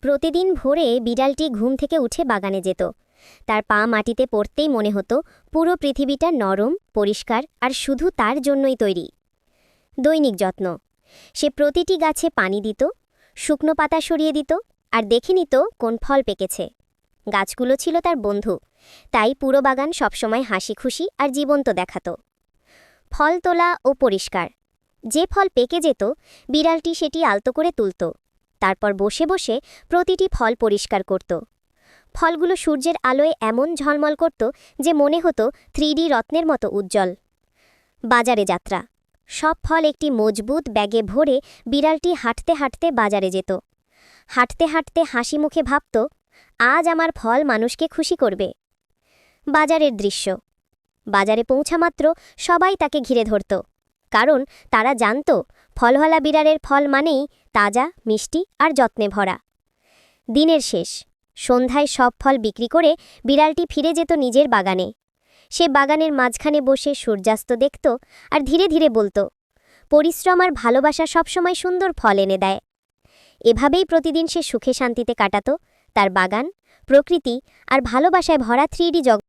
প্রতিদিন ভোরে বিড়ালটি ঘুম থেকে উঠে বাগানে যেত। তার পা মাটিতে পড়তেই মনে হতো পুরো পৃথিবীটা নরম, পরিষ্কার আর শুধু তার জন্যই তৈরি। দৈনিক যত্ন। সে প্রতিটি গাছে পানি দিত, শুকনো পাতা সরিয়ে দিত আর দেখে নিত কোন ফল পেকেছে। গাছগুলো ছিল তার বন্ধু, তাই পুরো বাগান সবসময় হাসি খুশি আর জীবন্ত দেখাত। ফল তোলা ও পরিষ্কার। যে ফল পেকে যেত, বিড়ালটি সেটি আলতো করে তুলত। তারপর বসে বসে প্রতিটি ফল পরিষ্কার করত। ফলগুলো সূর্যের আলোয় এমন ঝলমল করত যে মনে হতো 3D রত্নের মতো উজ্জ্বল। বাজারে যাত্রা। সব ফল একটি মজবুত ব্যাগে ভরে বিড়ালটি হাঁটতে হাঁটতে বাজারে যেত। হাঁটতে হাঁটতে হাসি মুখে ভাবত, আজ আমার ফল মানুষকে খুশি করবে। বাজারের দৃশ্য। বাজারে পৌঁছামাত্র সবাই তাকে ঘিরে ধরত, কারণ তারা জানত ফলওয়ালা বিড়ালের ফল মানেই তাজা, মিষ্টি আর যত্নে ভরা। দিনের শেষ। সন্ধ্যায় সব ফল বিক্রি করে বিড়ালটি ফিরে যেত নিজের বাগানে। সে বাগানের মাঝখানে বসে সূর্যাস্ত দেখত আর ধীরে ধীরে বলত, পরিশ্রম আর ভালোবাসা সবসময় সুন্দর ফল এনে দেয়। এভাবেই প্রতিদিন সে সুখে শান্তিতে কাটাত তার বাগান, প্রকৃতি আর ভালোবাসায় ভরা 3D জগৎ।